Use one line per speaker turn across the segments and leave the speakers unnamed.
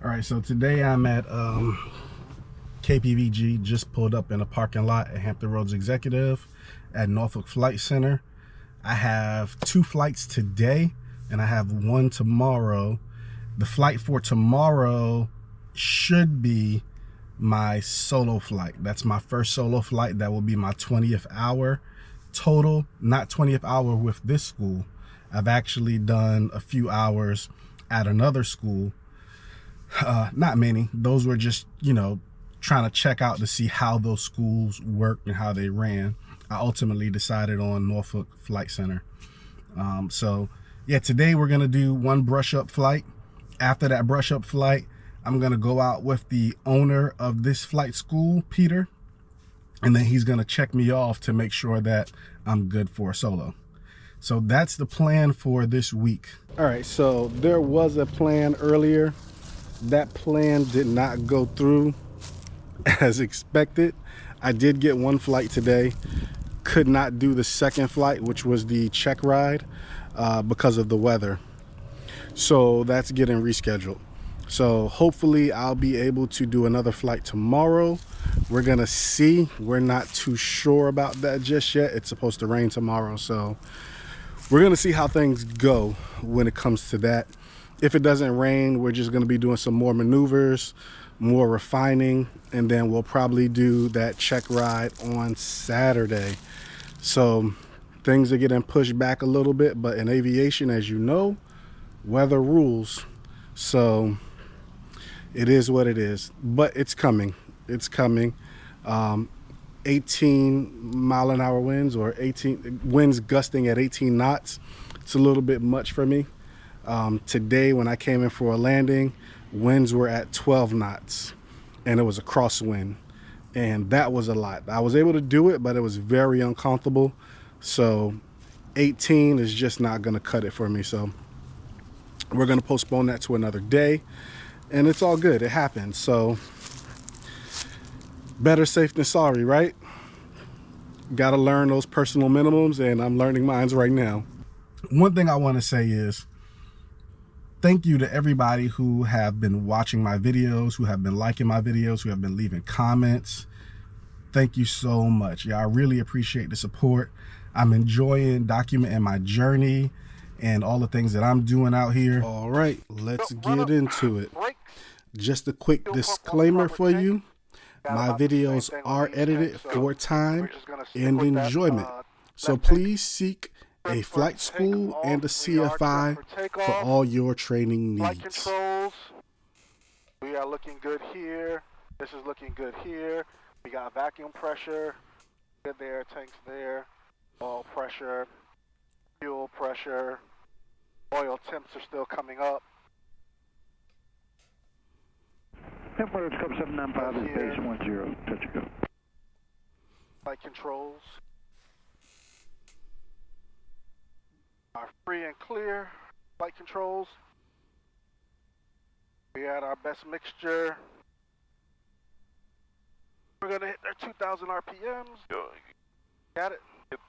All right, so today I'm at KPVG, just pulled up in a parking lot at Hampton Roads Executive at Norfolk Flight Center. I have 2 flights today and I have 1 tomorrow. The flight for tomorrow should be my solo flight. That's my first solo flight. That will be my 20th hour total, not 20th hour with this school. I've actually done a few hours at another school. Not many. Those were just, trying to check out to see how those schools worked and how they ran. I ultimately decided on Norfolk Flight Center. So yeah, today we're gonna do 1 brush up flight. After that brush up flight, I'm gonna go out with the owner of this flight school, Peter, and then he's gonna check me off to make sure that I'm good for a solo. So that's the plan for this week. All right, so there was a plan earlier. That plan did not go through as expected. I did get 1 flight today. Could not do the second flight, which was the check ride, because of the weather. So that's getting rescheduled. So hopefully I'll be able to do another flight tomorrow. We're gonna see. We're not too sure about that just yet. It's supposed to rain tomorrow, so we're gonna see how things go when it comes to that. If it doesn't rain, we're just gonna be doing some more maneuvers, more refining, and then we'll probably do that check ride on Saturday. So things are getting pushed back a little bit, but in aviation, as you know, weather rules. So it is what it is, but it's coming. It's coming. 18-mile-an-hour winds, or 18 winds gusting at 18 knots. It's a little bit much for me. Today when I came in for a landing, winds were at 12 knots and it was a crosswind, and that was a lot. I was able to do it, but it was very uncomfortable. So 18 is just not going to cut it for me. So we're going to postpone that to another day, and it's all good. It happens. So better safe than sorry, right? Got to learn those personal minimums, and I'm learning mine right now. One thing I want to say is thank you to everybody who have been watching my videos, who have been liking my videos, who have been leaving comments. Thank you so much. Yeah, I really appreciate the support. I'm enjoying documenting my journey and all the things that I'm doing out here. All right, let's get into it. Just a quick disclaimer for you. My videos are edited for time and enjoyment. So please seek a flight school and a CFI for all your training needs.
We are looking good here. This is looking good here. We got vacuum pressure. Good there, tanks there. Oil pressure, fuel pressure. Oil temps are still coming up.
Temporary Scope 795 is station 10. Touch and go.
Flight controls are free and clear. Flight controls. We had our best mixture. We're gonna hit our 2,000 RPMs. Got it. Yep.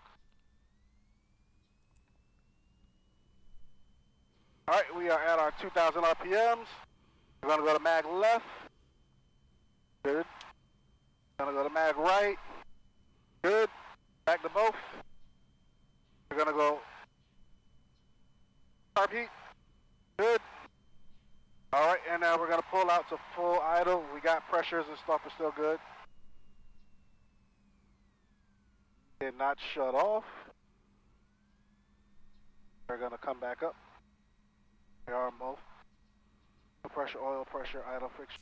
All right, we are at our 2,000 RPMs. We're gonna go to mag left. Good. Gonna go to mag right. Good. Back to both. We're gonna go carb heat. Good. All right, and now we're gonna pull out to full idle. We got pressures and stuff are still good. Did not shut off. We're gonna come back up. They are both. Pressure, oil pressure, idle fixture.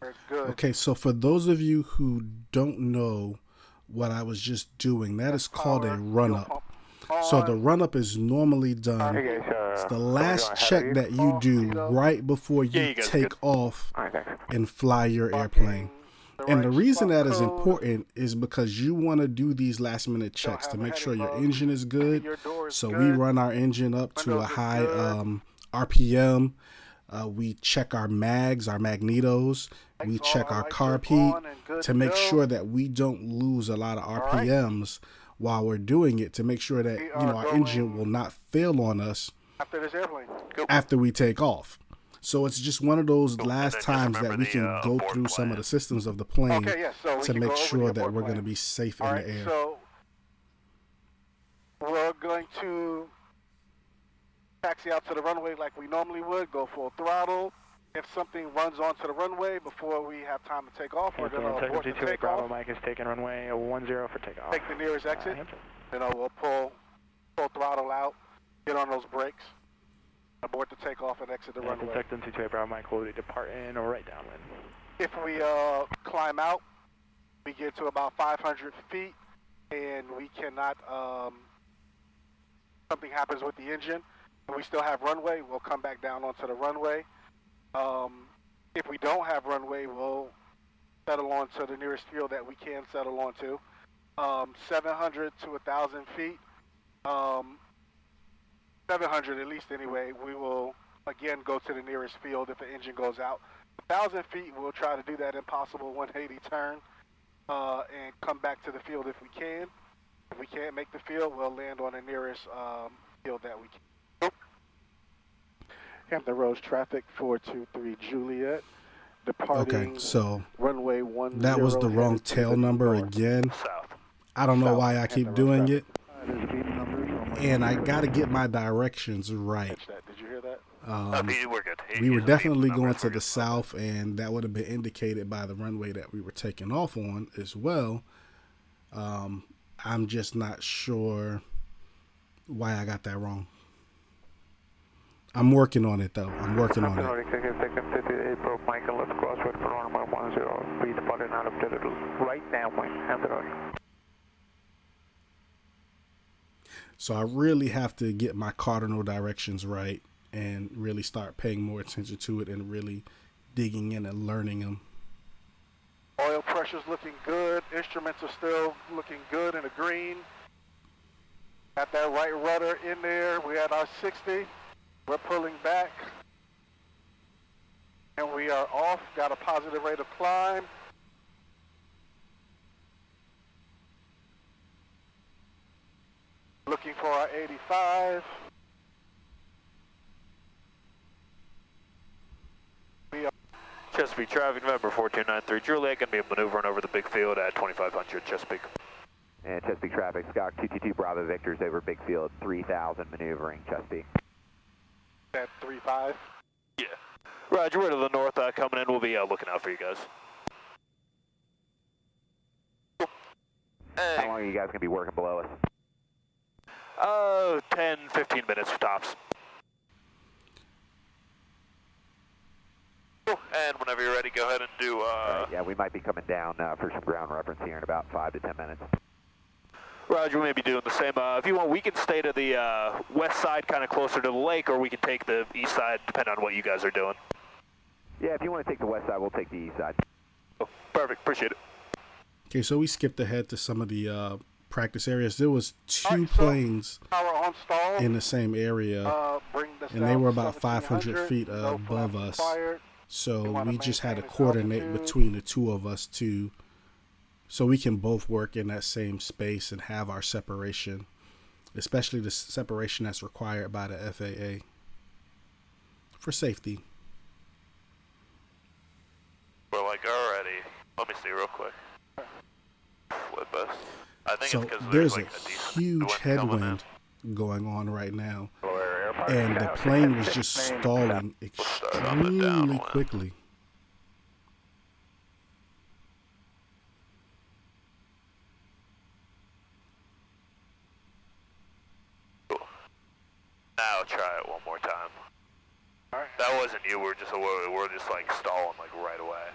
We're good.
Okay, so for those of you who don't know what I was just doing, that is called a run-up. So the run-up is normally done. It's the last check that you do right before you take off and fly your airplane. And the reason that is important is because you want to do these last minute checks to make sure your engine is good. So we run our engine up to a high RPM. We check our mags, our magnetos. We check our carb heat to make sure that we don't lose a lot of RPMs while we're doing it, to make sure that our engine will not fail on us after we take off. So it's just one of those
Cool.
last
And then just
times that
remember
we can
the,
go
board
through some of
plan.
the systems of the plane
Okay, yes. So we
to
can
make
go over
sure
your
that
board
we're going to
plan.
be safe
All
in
right,
the air.
so we're going to taxi out to the runway like we normally would, go full throttle. If something runs onto the runway before we have time to take off, we're going to abort the takeoff.
Mike is taking runway 10 for takeoff.
Take the nearest exit. We'll pull throttle out, get on those brakes, abort the takeoff, and exit the runway.
Detecting 22 Bravo Mike will depart in or right downwind.
If we climb out, we get to about 500 feet, and we cannot, something happens with the engine, and we still have runway, we'll come back down onto the runway. If we don't have runway, we'll settle onto the nearest field that we can settle onto. 700 to 1,000 feet, 700 at least anyway, we will again go to the nearest field if the engine goes out. 1,000 feet, we'll try to do that impossible 180 turn and come back to the field if we can. If we can't make the field, we'll land on the nearest field that we can. Hampton Roads traffic 423 Juliet. Departing
Okay, so
runway 10.
that was the wrong tail number again. I don't know why I keep doing it. And I got to get my directions right.
Did you hear that?
We're good.
We were definitely going to the south, and that would have been indicated by the runway that we were taking off on as well. I'm just not sure why I got that wrong. I'm working on it, though. I'm working on it.
Michael, let's cross for runway 10. Please depart out of territory. Right now, Hampton Road.
So I really have to get my cardinal directions right and really start paying more attention to it and really digging in and learning them.
Oil pressure's looking good. Instruments are still looking good in the green. Got that right rudder in there. We had our 60. We're pulling back. And we are off. Got a positive rate of climb. Looking for our 85.
Chesapeake traffic, November 4293 Juliet, going to be maneuvering over the big field at 2500 Chesapeake.
And Chesapeake traffic, Scott 222 Bravo Victor's over big field, 3000 maneuvering Chesapeake.
At 35.
Yeah. Roger, we're to the north coming in. We'll be looking out for you guys.
How long are you guys going to be working below us?
10, 15 minutes tops. And whenever you're ready, go ahead and do...
yeah, we might be coming down for some ground reference here in about 5 to 10 minutes.
Roger, we may be doing the same. If you want, we can stay to the west side, kind of closer to the lake, or we can take the east side, depending on what you guys are doing.
Yeah, if you want to take the west side, we'll take the east side.
Oh, perfect. Appreciate it.
Okay, so we skipped ahead to some of the practice areas. There was two planes in the same area, and they were about 500 feet above us. So we just had to coordinate between the two of us so we can both work in that same space and have our separation, especially the separation that's required by the FAA for safety.
We're like already. Let me see real quick. Flip us. I think
So
it's because
there's
like
a huge headwind going on right now, and the plane was just stalling extremely quickly.
Now try it one more time. That wasn't you. We're just like stalling like right away.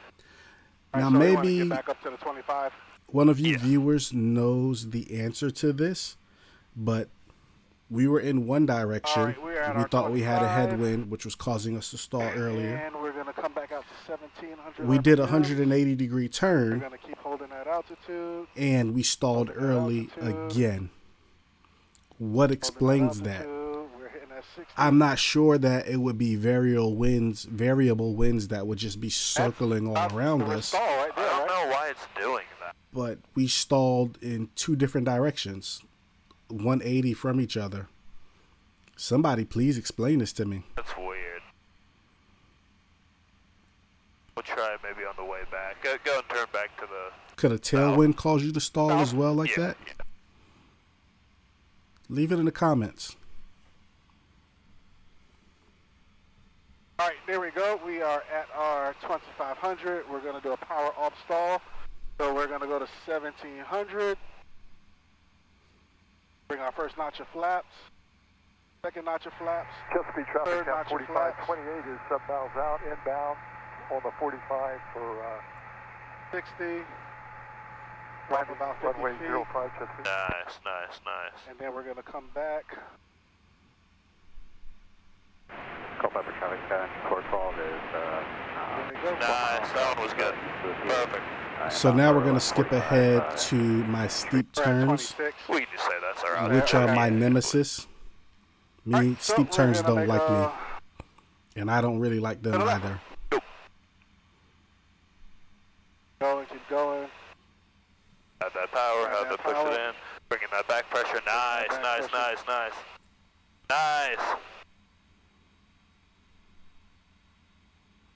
Now
so
maybe
get back up to the 25.
one of you viewers knows the answer to this, but we were in one direction.
Right,
we thought we had a
25.
headwind, which was causing us to stall earlier.
And we're going to come back out to 1700.
We did a 180-degree
We're
turn,
going to keep holding that altitude.
and we stalled early again. What explains that?
We're hitting at 60.
I'm not sure that it would be variable winds that would just be circling all around us.
Stall right there,
I don't
right?
know why it's doing that.
But we stalled in two different directions, 180 from each other. Somebody please explain this to me.
That's weird. We'll try it maybe on the way back. Go and turn back to the...
Could a tailwind cause you to stall as well like that?
Yeah.
Leave it in the comments.
All right, there we go. We are at our 2500. We're going to do a power off stall. So we're going to go to 1700. Bring our first notch of flaps. Second notch of flaps.
Chesapeake traffic
Third
at
notch of
4528 is submiles out, inbound on the 45 for
60. Drop about 50
runway
feet.
05 Chesapeake.
Nice.
And then we're going to come back.
Call back for traffic, course fault is,
There we go.
Nice, that one was good. Perfect.
So now we're going to skip ahead to my steep
We're at
turns,
26.
We can just say that's our out.
which are my nemesis. Me,
Alright, so
steep
we're
turns
gonna
don't
make
like
a-
me, and I don't really like them either.
Go and keep going.
Have that power,
Have
have
that
to push
power.
it in. Bringing that back pressure. Nice.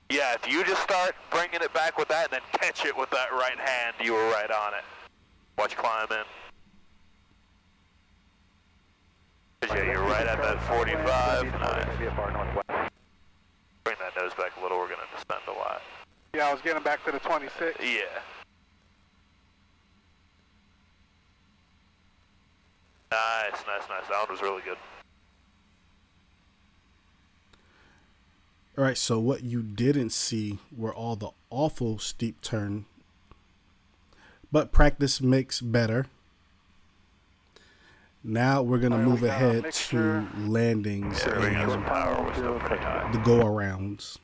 Yeah, if you just start bringing it back with that and then catch it with that right hand, you were right on it. Watch climb in. 'Cause yeah, you're right at that 45. Nice. Bring that nose back a little, we're going to descend a lot.
Yeah, I was getting back to the 26.
Yeah. Nice. That one was really good.
All right, so what you didn't see were all the awful steep turn, but practice makes better. Now we're going to move
we got a
ahead
mixture.
to landings
Yeah, bringing some
and
power was still pretty high.
the go-arounds.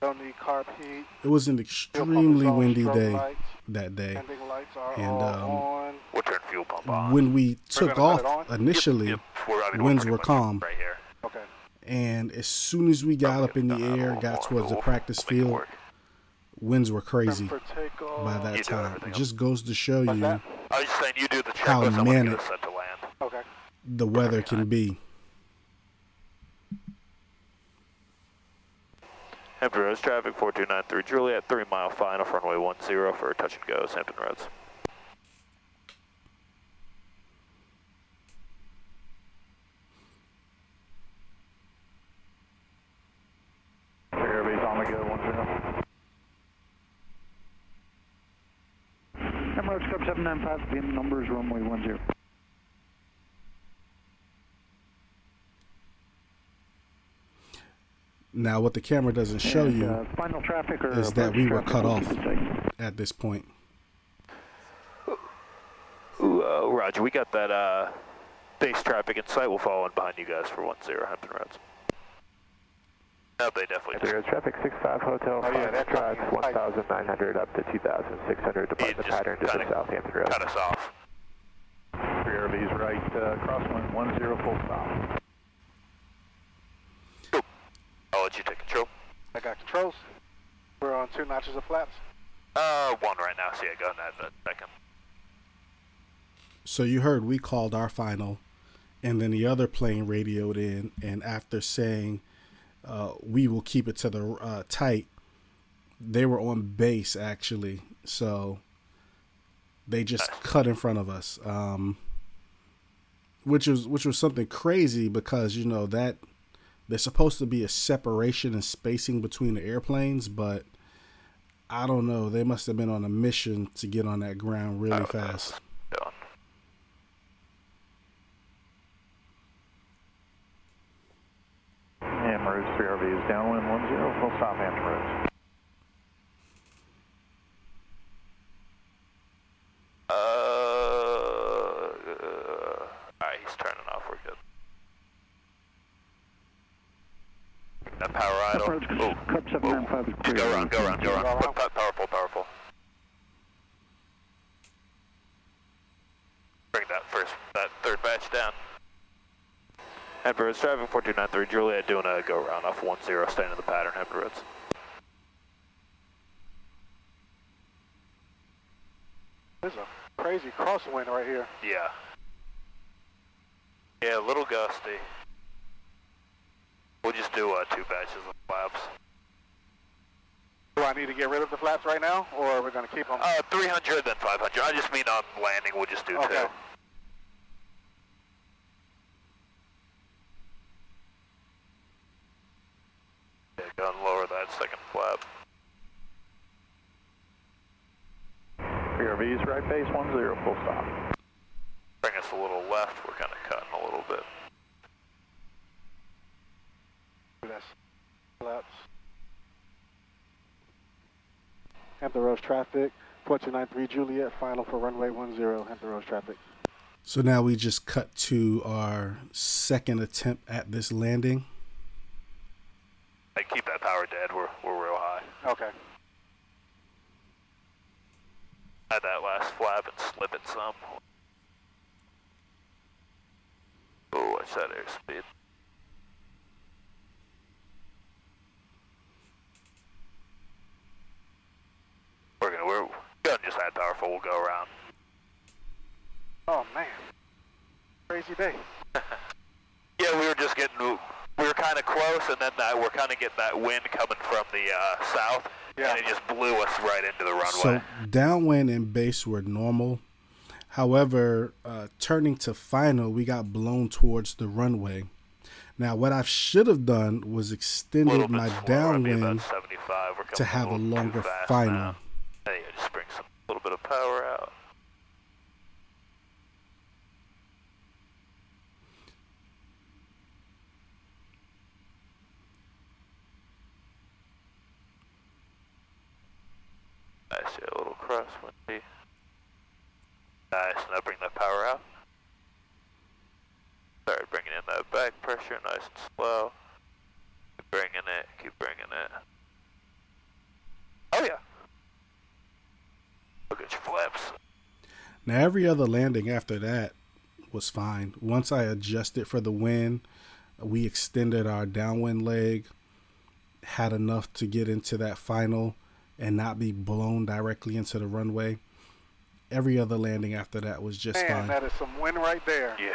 Don't need carb heat.
It was an
Fuel pump
extremely
is on,
windy
strobe
day
lights,
that day.
Pending lights are
And,
all on.
We'll turn fuel pump on.
When we took
gonna let
off
it on?
initially,
Yep. We're
winds
pretty
were
much
calm.
Right here.
Okay.
and as soon as we got up in the air, got towards the practice field, winds were crazy
For takeoff.
by that
You do
time.
everything
It
else.
just goes to show
What's
you
that?
I was just saying, you do the
How
checklist. I want to get
manic.
us set to land.
Okay.
the weather can be.
Hampton Roads traffic 4293 Juliet, 3 mile final, runway 10 for touch and go, Hampton Roads.
Airbase on the go, 10. Emirates Club 795, again, numbers runway 10.
Now, what the camera doesn't show
And,
you
final traffic or
is that we were
traffic
cut
will
off
keep it safe.
at this point.
Ooh, Roger, we got that base traffic in sight. We'll follow in behind you guys for 10 Hampton Roads. No, they definitely do.
There's traffic 65 Hotel,
Oh, yeah,
5
that's
drive,
right.
1,900 up to 2,600,
He
depart the
just
pattern to the
kinda
Southampton Road.
cut us off.
Airbase right, crosswind 10 full stop.
I'll let you take control.
I got controls. We're on 2 notches of flaps.
1 right now, so yeah, go in that second.
So you heard we called our final, and then the other plane radioed in, and after saying we will keep it to the tight, they were on base actually, so they just cut in front of us, which was something crazy because you know that there's supposed to be a separation and spacing between the airplanes, but I don't know, they must have been on a mission to get on that ground really fast.
Done.
Emirates 3 RVs downwind 10, full stop Hampton Roads.
Alright, he's turning off, we're good. That power idle.
Approach Club 795 is
Just
clear.
go around.
Go around.
Powerful. Bring that third batch down. Hampton Roads traffic 4293 Juliet doing a go around off 10, staying in the pattern, Hampton Roads.
There's a crazy crosswind right here.
Yeah. Yeah, a little gusty. We'll just do 2 batches of flaps.
I need to get rid of the flaps right now, or we're going to keep them?
300, then 500. I just mean on landing, we'll just do
Okay.
2. Yeah, go and lower that second flap.
PRV's right base 10, full stop.
Bring us a little left. We're kind of cutting a little bit.
That's flaps. Hampton Roads traffic, 4293 Juliet, final for runway 10, Hampton Roads traffic.
So now we just cut to our second attempt at this landing.
Hey, keep that power dead. We're real high.
Okay.
Add that last flap and slip it some. Oh, watch that airspeed. We're gonna just add powerful. We'll go around.
Oh, man. Crazy day.
Yeah, we were kind of close, and then we're kind of getting that wind coming from the south,
Yeah.
and it just blew us right into the runway.
So downwind and base were normal. However, turning to final, we got blown towards the runway. Now, what I should have done was
a
extended
little bit
my
slower, maybe about
downwind
75. We're
to
coming
have a
little too
longer
fast
final.
now. Hey, just bring a little bit of power out. Nice, yeah, a little crosswindy. Nice, now bring that power out. Start bringing in that back pressure, nice and slow. Keep bringing it, keep bringing it. Oh yeah. Look at your flaps.
Now, every other landing after that was fine. Once I adjusted for the wind, we extended our downwind leg, had enough to get into that final and not be blown directly into the runway. Every other landing after that was just
Man,
fine.
that is some wind right there.
Yeah.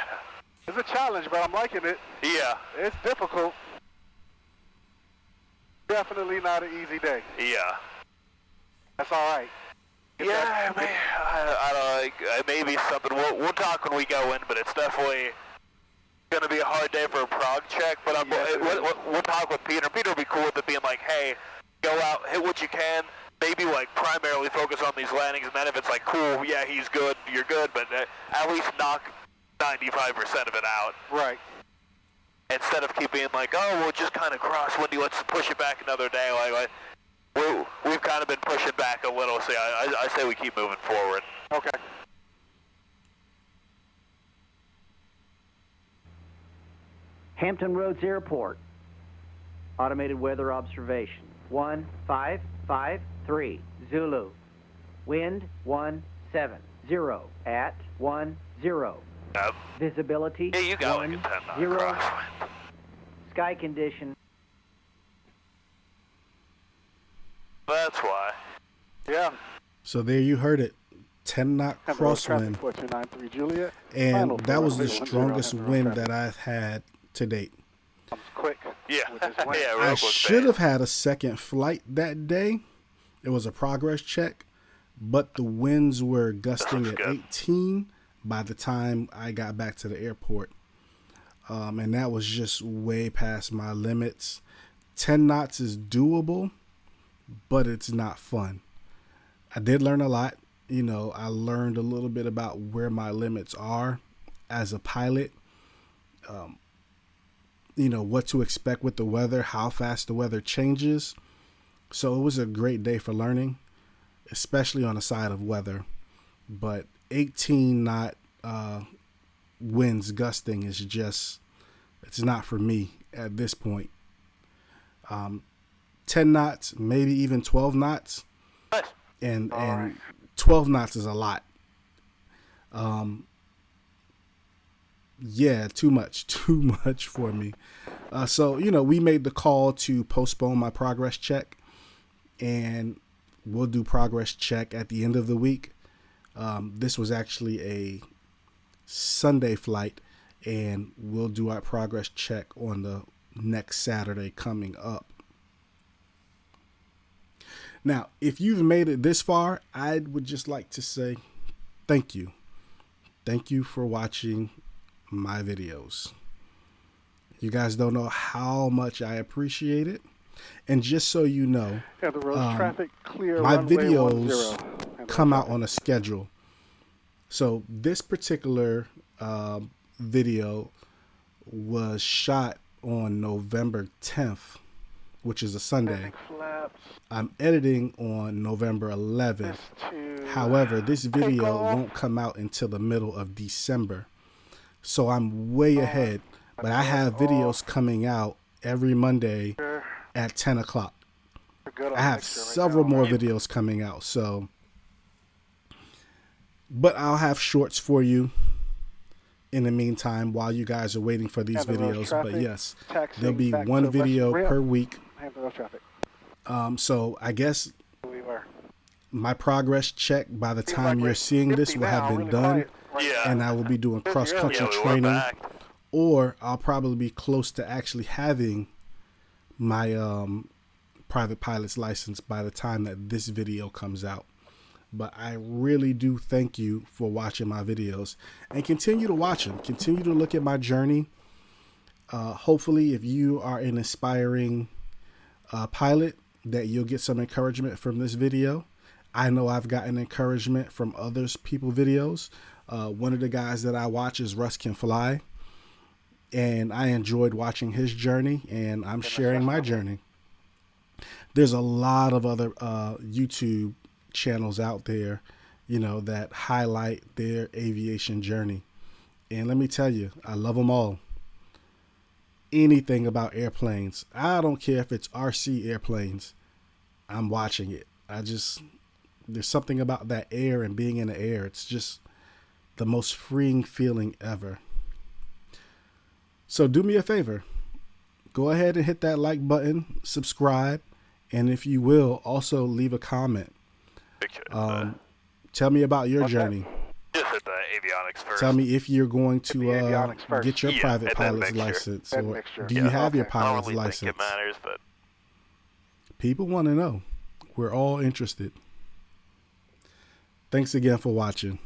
It's a challenge, but I'm liking it.
Yeah.
It's difficult. Definitely not an easy day.
Yeah.
That's all right.
Yeah, man. I don't know. Maybe something. We'll talk when we go in, but it's definitely going to be a hard day for a prog check. But we'll talk with Peter. Peter will be cool with it being like, hey, go out, hit what you can. Maybe like primarily focus on these landings, and then if it's like, cool, yeah, he's good, you're good, but at least knock 95% of it out.
Right.
Instead of keep being like, oh, we'll just kind of crosswindy, let's push it back another day. Like we've kind of been pushing back a little, so I say we keep moving forward.
Okay.
Hampton Roads Airport. Automated weather observation. 1553 Zulu. Wind 170 at 10.
Yep.
Visibility
Yeah, you got like a 10 knot
10.
crosswind.
Sky condition.
That's why.
Yeah.
So there you heard it. 10 knot
Hampton Roads traffic,
crosswind.
4293 Juliet.
And
Final
that
for
was the
runway 10,
strongest
Hampton Roads
wind
traffic.
that I've had to date.
Comes quick.
Yeah.
With this wind.
Yeah,
I
Rogue was
should
bad.
have had a second flight that day. It was a progress check, but the winds were gusting
That's
at
good.
18 by the time I got back to the airport. And that was just way past my limits. 10 knots is doable, but it's not fun. I did learn a lot. You know, I learned a little bit about where my limits are as a pilot. You know, what to expect with the weather, how fast the weather changes. So it was a great day for learning, especially on the side of weather. But 18 knot winds gusting is just, it's not for me at this point. 10 knots, maybe even 12 knots.
Nice.
And
right.
12 knots is a lot. Yeah, too much for me. So, you know, we made the call to postpone my progress check, and we'll do progress check at the end of the week. This was actually a Sunday flight, and we'll do our progress check on the next Saturday coming up. Now, if you've made it this far, I would just like to say thank you. Thank you for watching my videos. You guys don't know how much I appreciate it. And just so you know,
Yeah, the road traffic clear.
my
runway
videos
10.
come out on a schedule. So this particular video was shot on November 10th, which is a Sunday.
Flaps.
I'm editing on November 11th.
This to
However, this video
Takeoff.
won't come out until the middle of December. So I'm way ahead, but I have videos coming out every Monday at 10 o'clock.
We're good on
I have
mixer right
several
now.
more videos coming out. So, but I'll have shorts for you in the meantime while you guys are waiting for these
Yeah, the road
videos.
traffic,
But yes,
taxiing
there'll be
back
one
to West
video
Ramp.
per week.
Hampton Road traffic.
So I guess
We were.
my progress check by the
Seems
time
like
you're
we're
seeing this
50
will have
now,
been
really
done.
quiet right
Yeah.
now.
And I will be doing cross country
Yeah, we went
training,
back.
or I'll probably be close to actually having my private pilot's license by the time that this video comes out. But I really do thank you for watching my videos, and continue to watch them. Continue to look at my journey. Hopefully, if you are an aspiring pilot, that you'll get some encouragement from this video. I know I've gotten encouragement from others people videos. One of the guys that I watch is Russ Can Fly, and I enjoyed watching his journey, and I'm sharing my journey. There's a lot of other YouTube channels out there, you know, that highlight their aviation journey. And let me tell you, I love them all. Anything about airplanes, I don't care if it's RC airplanes, I'm watching it. There's something about that air and being in the air. It's just the most freeing feeling ever. So do me a favor, go ahead and hit that like button, subscribe, and if you will, also leave a comment. Tell me about your journey.
Just hit the avionics first.
Tell me if you're going to
avionics first.
get your
Yeah,
private
and then
pilot's
mixture.
license,
Then
or
mixture.
do you
Yeah,
have your
okay.
I don't
pilot's
really
license?
think it matters, but
People want to know. We're all interested. Thanks again for watching.